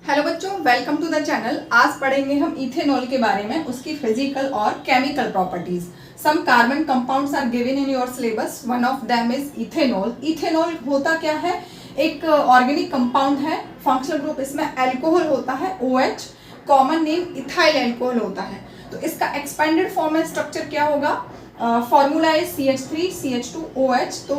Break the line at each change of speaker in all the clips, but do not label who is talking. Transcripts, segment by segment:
Hello बच्चों, welcome to the channel. आज पढ़ेंगे हम इथेनॉल के बारे में, उसकी फिजिकल और chemical properties. Some carbon compounds are given in your syllabus, one of them is ethanol. Ethanol होता क्या है? एक ऑर्गेनिक कंपाउंड है। फंक्शनल ग्रुप इसमें अल्कोहल होता है, OH। Common name ethyl alcohol होता है। तो इसका एक्सपेंडेड फॉर्म में स्ट्रक्चर क्या होगा? Formula is CH3CH2OH। तो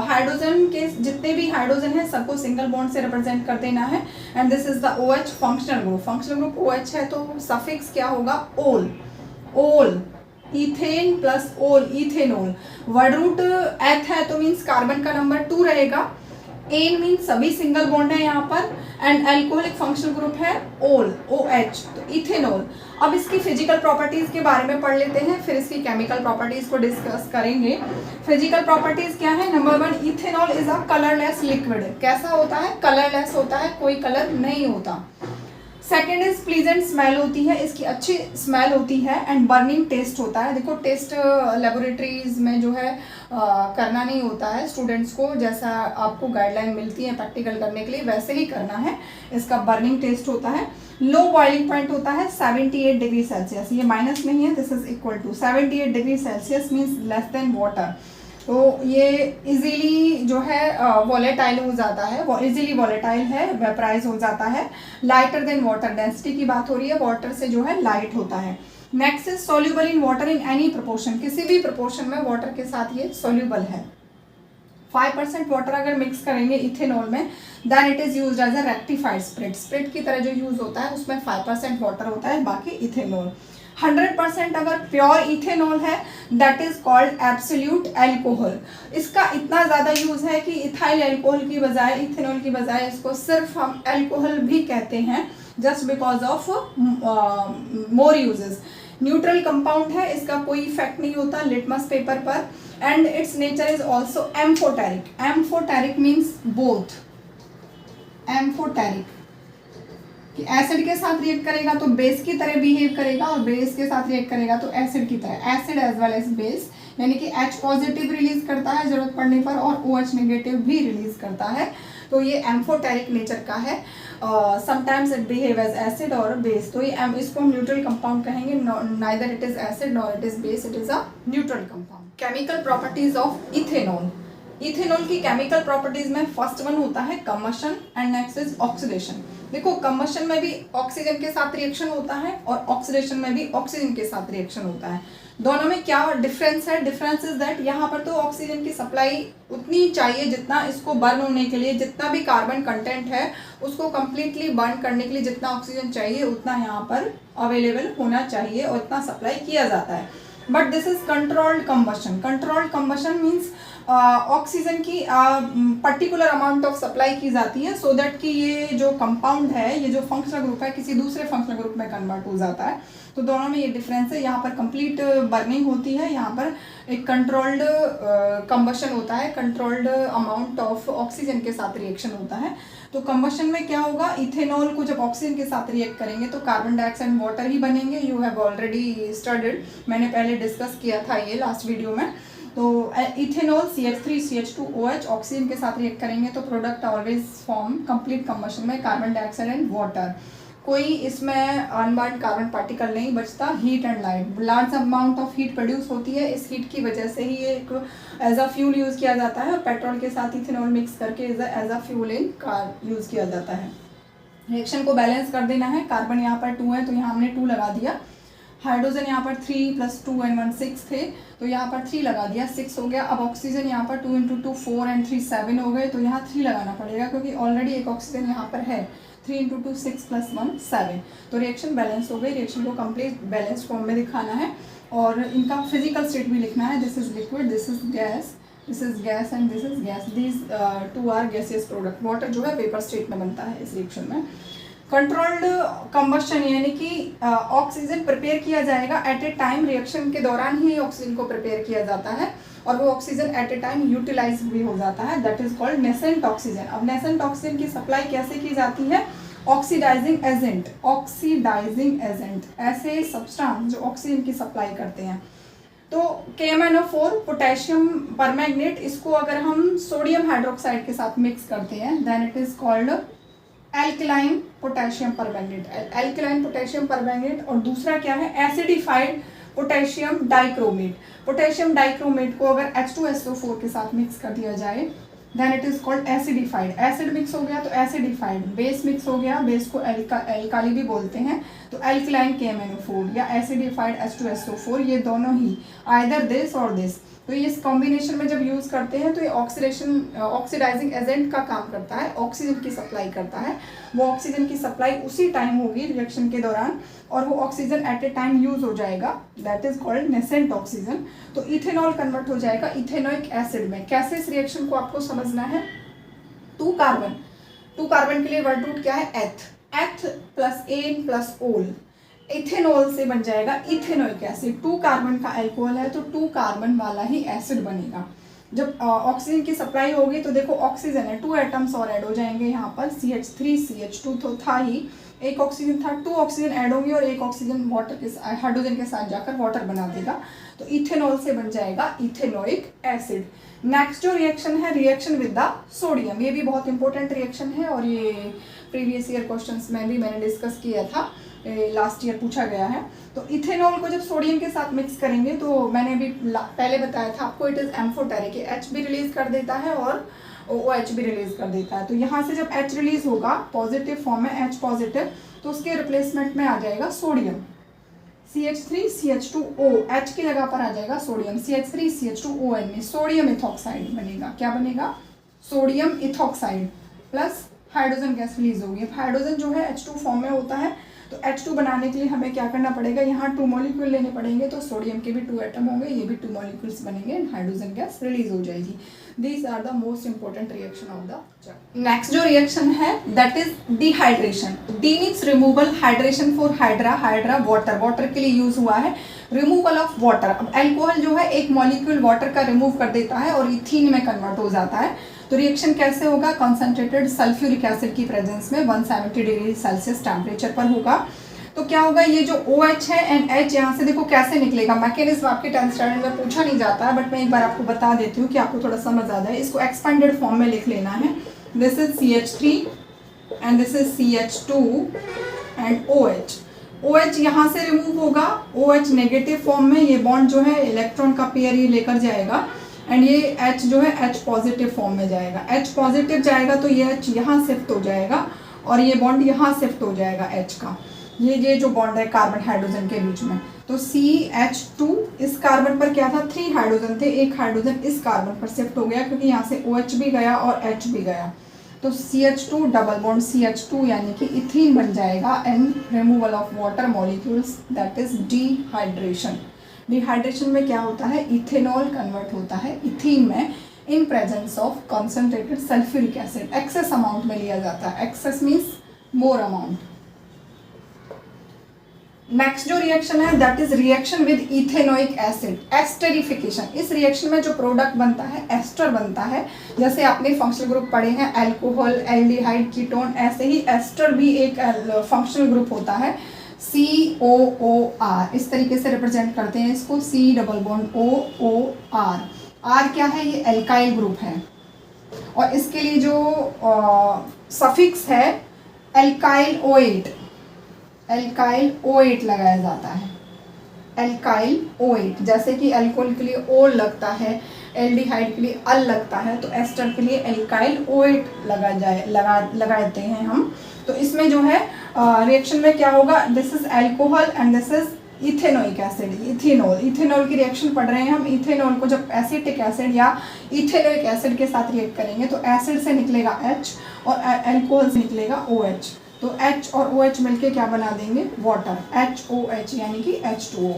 हाइड्रोजन के जितने भी हाइड्रोजन है सबको सिंगल बॉन्ड से रिप्रेजेंट कर देना है। And this is the OH functional group. Functional group OH है तो सफिक्स क्या होगा? ओल। ओल, इथेन प्लस ओल, इथेनॉल। वर्ड रूट एथ है तो मीन्स कार्बन का नंबर 2 रहेगा। एन मीन सभी सिंगल बॉन्ड है यहाँ पर। एंड अल्कोहलिक फंक्शनल ग्रुप है ओल, OH, तो इथेनॉल। अब इसकी फिजिकल प्रॉपर्टीज के बारे में पढ़ लेते हैं, फिर इसकी केमिकल प्रॉपर्टीज को डिस्कस करेंगे। फिजिकल प्रॉपर्टीज क्या है? Number 1, ethanol is a colourless liquid. कैसा होता है? कलरलेस होता है, कोई कलर नहीं होता। सेकेंड इज प्लीजेंट स्मेल होती है, इसकी अच्छी स्मेल होती है। एंड बर्निंग टेस्ट होता है। देखो टेस्ट लेबोरेटरीज में जो है करना नहीं होता है स्टूडेंट्स को, जैसा आपको गाइडलाइन मिलती है प्रैक्टिकल करने के लिए वैसे ही करना है। इसका बर्निंग टेस्ट होता है। लो बॉइलिंग पॉइंट होता है 78 डिग्री सेल्सियस। ये माइनस नहीं है, this is equal to 78 degree Celsius means less than water. तो ये इजीली जो है वॉलेटाइल हो जाता है, इजीली वॉलेटाइल है, वेपराइज हो जाता है। लाइटर देन वाटर, डेंसिटी की बात हो रही है, वाटर से जो है लाइट होता है। Next is soluble in water in any proportion, किसी भी प्रोपोर्शन में वाटर के साथ ये सोल्यूबल है। 5% वाटर अगर मिक्स करेंगे इथेनॉल में, then it is used as a rectified spirit. Spirit की तरह जो यूज होता है उसमें 5% वाटर होता है, बाकी इथेनॉल। 100% अगर प्योर इथेनॉल है that is called absolute alcohol. इसका इतना ज़्यादा यूज है कि इथाइल अल्कोहल की बजाय, इथेनॉल की बजाय इसको सिर्फ हम अल्कोहल भी कहते हैं, just because of more uses. Neutral compound है, इसका कोई इफेक्ट नहीं होता लिटमस पेपर पर। And it's nature is also amphoteric. Amphoteric means both. Amphoteric कि एसिड के साथ रिएक्ट करेगा तो बेस की तरह बिहेव करेगा, और बेस के साथ रिएक्ट करेगा तो एसिड की तरह। Acid as well as base, यानी कि H पॉजिटिव रिलीज करता है जरूरत पड़ने पर, और OH नेगेटिव भी रिलीज करता है। तो ये एम्फोटेरिक नेचर का है। Sometimes it behave as acid और बेस। तो ये इसको हम न्यूट्रल कंपाउंड कहेंगे। Neither it is acid nor it is base, it is a neutral compound. Chemical properties of ethanol. Ethanol की केमिकल प्रॉपर्टीज में फर्स्ट वन होता है combustion and next is oxidation. देखो कम्बशन में भी ऑक्सीजन के साथ रिएक्शन होता है और ऑक्सीडेशन में भी ऑक्सीजन के साथ रिएक्शन होता है। दोनों में क्या डिफरेंस है? डिफरेंस इज दैट यहाँ पर तो ऑक्सीजन की सप्लाई उतनी चाहिए जितना इसको बर्न होने के लिए, जितना भी कार्बन कंटेंट है उसको कंप्लीटली बर्न करने के लिए जितना ऑक्सीजन चाहिए उतना यहाँ पर अवेलेबल होना चाहिए और इतना सप्लाई किया जाता है। But this is controlled combustion. Controlled combustion means oxygen की पर्टिकुलर अमाउंट ऑफ सप्लाई की जाती है, सो दैट कि ये जो कंपाउंड है, ये जो फंक्शनल ग्रुप है, किसी दूसरे फंक्शनल ग्रुप में कन्वर्ट हो जाता है। तो दोनों में ये डिफरेंस है। यहाँ पर कंप्लीट बर्निंग होती है, यहाँ पर एक कंट्रोल्ड कम्बशन होता है, कंट्रोल्ड अमाउंट ऑफ ऑक्सीजन के साथ रिएक्शन होता है। तो कम्बशन में क्या होगा? इथेनॉल को जब ऑक्सीजन के साथ रिएक्ट करेंगे तो कार्बन डाइऑक्साइड एंड वाटर ही बनेंगे। यू हैव ऑलरेडी स्टडीड, मैंने पहले डिस्कस किया था ये लास्ट वीडियो में। तो इथेनॉल CH3CH2OH ऑक्सीजन के साथ रिएक्ट करेंगे तो product always form complete combustion में कार्बन डाइऑक्साइड एंड वाटर। कोई इसमें अनबर्न्ड कार्बन पार्टिकल नहीं बचता। Heat and light, large amount of heat produce होती है, इस हीट की वजह से ही ये एक एज अ फ्यूल यूज़ किया जाता है, और पेट्रोल के साथ इथेनॉल मिक्स करके as a fuel in car use किया जाता है। रिएक्शन को बैलेंस कर देना है। कार्बन यहाँ पर 2 है तो यहाँ हमने 2 लगा दिया। हाइड्रोजन यहाँ पर 3 + 2 and 1 6 थे तो यहाँ पर 3 लगा दिया, 6 हो गया। अब ऑक्सीजन यहाँ पर 2 × 2 4 and 3 7 हो गए, तो यहाँ 3 लगाना पड़ेगा क्योंकि ऑलरेडी एक ऑक्सीजन यहाँ पर है। 3 × 2 6 + 1 7। तो रिएक्शन बैलेंस हो गई। रिएक्शन को कंप्लीट बैलेंस फॉर्म में दिखाना है और इनका फिजिकल स्टेट भी लिखना है। This is liquid, this is gas, this is gas and this is gas. These 2 are gaseous product. Water जो है वेपर स्टेट में बनता है इस रिएक्शन में। कंट्रोल्ड कम्बशन यानी कि ऑक्सीजन प्रिपेयर किया जाएगा एट ए टाइम, रिएक्शन के दौरान ही ऑक्सीजन को प्रिपेयर किया जाता है और वो oxygen at a time utilise भी हो जाता है, that is called nascent oxygen. अब नेसेंट ऑक्सीजन की सप्लाई कैसे की जाती है? Oxidising agent. ऑक्सीडाइजिंग एजेंट ऐसे सब्सटेंस जो ऑक्सीजन की सप्लाई करते हैं। तो KMnO4 पोटेशियम परमैंगनेट, इसको अगर हम सोडियम हाइड्रोक्साइड के साथ मिक्स करते हैं then it is called alkaline potassium permanganate, alkaline potassium permanganate. और दूसरा क्या है, acidified potassium dichromate. Potassium dichromate को अगर H2SO4 के साथ मिक्स कर दिया जाए then it is called acidified. Acid mix हो गया तो एसिडिफाइड, बेस मिक्स हो गया, बेस को एल्काली भी बोलते हैं, तो एल्कलाइन KMnO4 या एसिडिफाइड H2SO4, ये दोनों ही आइदर दिस और दिस। तो ये इस कॉम्बिनेशन में जब यूज़ करते हैं तो ये ऑक्सीडाइजिंग एजेंट का काम करता है, ऑक्सीजन की सप्लाई करता है। वो ऑक्सीजन की सप्लाई उसी टाइम होगी रिएक्शन के दौरान, और वो oxygen at a time use हो जाएगा, that is called nascent oxygen. तो इथेनॉल कन्वर्ट हो जाएगा इथेनोइक एसिड में। कैसे इस रिएक्शन को आपको समझना है, 2 कार्बन के लिए वर्ड रूट क्या है, एथ प्लस एन प्लस ओल, इथेनॉल से बन जाएगा इथेनोइक एसिड। 2 कार्बन का अल्कोहल है तो 2 कार्बन वाला ही एसिड बनेगा। जब ऑक्सीजन की सप्लाई होगी तो देखो ऑक्सीजन है, 2 एटम्स और ऐड हो जाएंगे यहाँ पर, CH3 CH2 तो था ही, एक ऑक्सीजन था, 2 ऑक्सीजन ऐड होंगी और एक ऑक्सीजन वाटर के हाइड्रोजन के साथ जाकर वाटर बना देगा, तो इथेनॉल से बन जाएगा इथेनोइक एसिड। नेक्स्ट जो रिएक्शन है, रिएक्शन विद द सोडियम, ये भी बहुत इंपॉर्टेंट रिएक्शन है और ये प्रीवियस ईयर क्वेश्चंस में भी मैंने डिस्कस किया था, लास्ट ईयर पूछा गया है। तो इथेनॉल को जब सोडियम के साथ मिक्स करेंगे तो मैंने भी पहले बताया था आपको, इट इज एम्फोटेरिक, H भी रिलीज कर देता है और OH भी रिलीज कर देता है। तो यहाँ से जब H रिलीज होगा पॉजिटिव फॉर्म में, H पॉजिटिव, तो उसके रिप्लेसमेंट में आ जाएगा सोडियम, CH3 CH2O, H की जगह पर आ जाएगा सोडियम, CH3 CH2ON में सोडियम इथॉक्साइड बनेगा। क्या बनेगा, sodium ethoxide plus hydrogen gas release होगी। हाइड्रोजन जो है H2 फॉर्म में होता है, तो H2 बनाने के लिए हमें क्या करना पड़ेगा, यहाँ 2 मॉलिक्यूल लेने पड़ेंगे, तो सोडियम के भी 2 एटम होंगे, ये भी 2 मॉलिक्यूल्स बनेंगे, हाइड्रोजन गैस रिलीज हो जाएगी। These are the most important reaction of the chapter. Next जो रिएक्शन है that is dehydration. De means removal, hydration for hydra, hydra water, water के लिए यूज हुआ है, रिमूवल ऑफ वाटर। अब एल्कोहल जो है एक मॉलिक्यूल वाटर का रिमूव कर देता है और इथीन में कन्वर्ट हो जाता है। तो रिएक्शन कैसे होगा, कंसंट्रेटेड सल्फ्यूरिक एसिड की प्रेजेंस में 170 डिग्री सेल्सियस टेम्परेचर पर होगा। तो क्या होगा, ये जो OH है एंड H यहाँ से देखो कैसे निकलेगा, मैकेनिज्म आपके 10th स्टैंडर्ड में पूछा नहीं जाता है, बट मैं एक बार आपको बता देती हूँ कि आपको थोड़ा समझ आ जाए। इसको एक्सपेंडेड फॉर्म में लिख लेना है, this is CH3 and this is CH2 and OH। OH यहाँ से रिमूव होगा, OH नेगेटिव फॉर्म में, ये बॉन्ड जो है इलेक्ट्रॉन का पेयर ये लेकर जाएगा, एंड ये H जो है H पॉजिटिव फॉर्म में जाएगा। H पॉजिटिव जाएगा तो ये H यहाँ शिफ्ट हो जाएगा और ये बॉन्ड यहाँ शिफ्ट हो जाएगा H का, ये जो बॉन्ड है कार्बन हाइड्रोजन के बीच में। तो CH2 इस कार्बन पर क्या था, 3 हाइड्रोजन थे, एक हाइड्रोजन इस कार्बन पर शिफ्ट हो गया क्योंकि यहाँ से OH भी गया और H भी गया, तो CH2 डबल बॉन्ड CH2 यानी कि इथीन बन जाएगा, and removal of water molecules, that is dehydration. Dehydration में क्या होता है, इथेनॉल कन्वर्ट होता है इथीन में in presence of concentrated sulphuric acid. Excess amount में लिया जाता है, excess means more amount. Next जो रिएक्शन है that is reaction with ethanoic acid, esterification. इस रिएक्शन में जो प्रोडक्ट बनता है एस्टर बनता है, जैसे आपने फंक्शनल ग्रुप पढ़े हैं अल्कोहल, एल्डिहाइड, कीटोन, ऐसे ही एस्टर भी एक फंक्शनल ग्रुप होता है, COOR, इस तरीके से रिप्रेजेंट करते हैं इसको, C double bond OOR। R क्या है, ये एल्काइल ग्रुप है, और इसके लिए जो सफिक्स है एल्काइल OH लगाया जाता है, एल्काइल OH। जैसे कि अल्कोहल के लिए O लगता है, एल्डिहाइड के लिए अल लगता है, तो एस्टर के लिए एल्काइल OH लगाते हैं हम। तो इसमें जो है रिएक्शन में क्या होगा, this is alcohol and this is ethanoic acid, ethanol की रिएक्शन पढ़ रहे हैं हम। इथेनॉल को जब एसिटिक एसिड या इथेनोइक एसिड के साथ रिएक्ट करेंगे तो एसिड से निकलेगा H और अल्कोहल से निकलेगा OH, तो H और OH मिलके क्या बना देंगे, वाटर, HOH यानी कि H2O।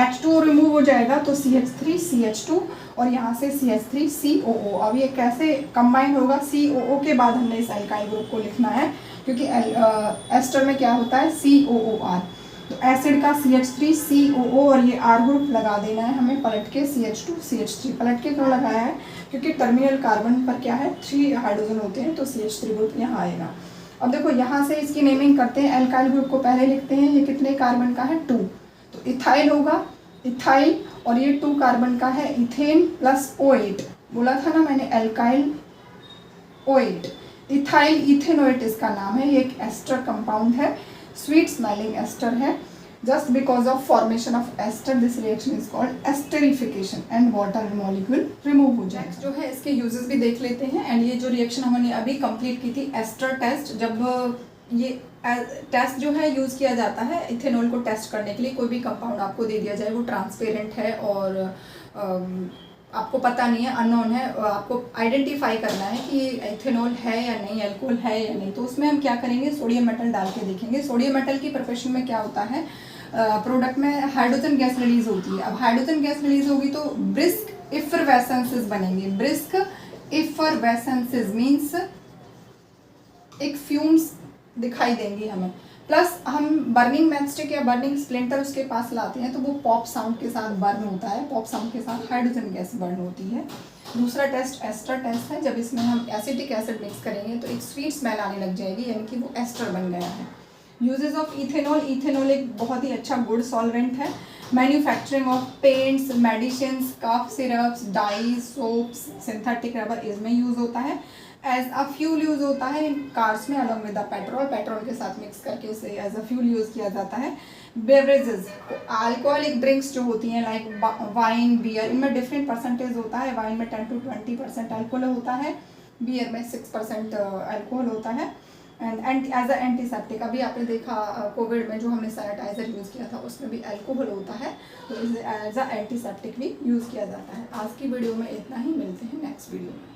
H2O रिमूव हो जाएगा तो CH3 CH2 और यहाँ से CH3 COO। अब ये कैसे कंबाइन होगा, COO के बाद हमने इस अल्काइल ग्रुप को लिखना है क्योंकि एस्टर में क्या होता है COOR। तो एसिड का CH3 COO और ये R ग्रुप लगा देना है हमें पलट के, CH2 CH3 पलट के क्यों लगाया है, क्योंकि टर्मिनल कार्बन पर क्या है 3 हाइड्रोजन होते हैं, तो CH3 ग्रुप यहाँ आएगा। अब देखो यहाँ से इसकी नेमिंग करते हैं, एल्काइल ग्रुप को पहले लिखते हैं, ये कितने कार्बन का है 2, तो इथाइल होगा, इथाइल, और ये 2 कार्बन का है इथेन प्लस O8, बोला था ना मैंने एल्काइल OH, इथाइल इथेनोएट इसका नाम है, ये एक एस्टर कंपाउंड है, स्वीट स्मेलिंग एस्टर है। Just because of formation of ester this reaction is called esterification and water molecule remove हो जाएगा। जो है इसके यूजेस भी देख लेते हैं। एंड ये जो रिएक्शन हमने अभी कंप्लीट की थी एस्टर टेस्ट, जब ये टेस्ट जो है यूज़ किया जाता है इथेनॉल को टेस्ट करने के लिए। कोई भी कंपाउंड आपको दे दिया जाए, वो ट्रांसपेरेंट है और आपको पता नहीं है, अननोन है, आपको आइडेंटिफाई करना है कि ये इथेनॉल है या नहीं, अल्कोहल है या नहीं, तो उसमें हम क्या करेंगे, सोडियम मेटल डाल के देखेंगे। सोडियम मेटल की प्रिपरेशन में क्या होता है, प्रोडक्ट में हाइड्रोजन गैस रिलीज होती है। अब हाइड्रोजन गैस रिलीज होगी तो ब्रिस्क इफरवेसेंसेस बनेंगे। ब्रिस्क इफरवेसेंसेस मीन्स एक फ्यूम्स दिखाई देंगी हमें। प्लस हम बर्निंग मैचस्टिक या बर्निंग स्प्लिंटर उसके पास लाते हैं तो वो पॉप साउंड के साथ बर्न होता है, पॉप साउंड के साथ हाइड्रोजन गैस बर्न होती है। दूसरा टेस्ट एस्टर टेस्ट है, जब इसमें हम एसिटिक एसिड मिक्स करेंगे तो एक स्वीट स्मेल आने लग जाएगी, यानी कि वो एस्टर बन गया है। यूजेस ऑफ इथेनॉल, इथेनॉल एक बहुत ही अच्छा गुड सॉल्वेंट है। Manufacturing of paints, medicines, cough syrups, dye, soaps, synthetic rubber इसमें यूज़ होता है। एज अ फ्यूल यूज़ होता है इन कार्स में along with the petrol, petrol के साथ मिक्स करके उसे एज अ फ्यूल यूज़ किया जाता है। बेवरेजेस, अल्कोहलिक ड्रिंक्स जो होती हैं लाइक वाइन, बियर, इनमें डिफरेंट परसेंटेज होता है। वाइन में 10 to 20% अल्कोहल होता है, बियर में 6% अल्कोहल होता है। एंड एज अ एंटीसेप्टिक, अभी आपने देखा कोविड में जो हमने सैनिटाइजर यूज़ किया था उसमें भी अल्कोहल होता है, तो इसे एज अ एंटीसेप्टिक भी यूज़ किया जाता है। आज की वीडियो में इतना ही, मिलते हैं नेक्स्ट वीडियो में।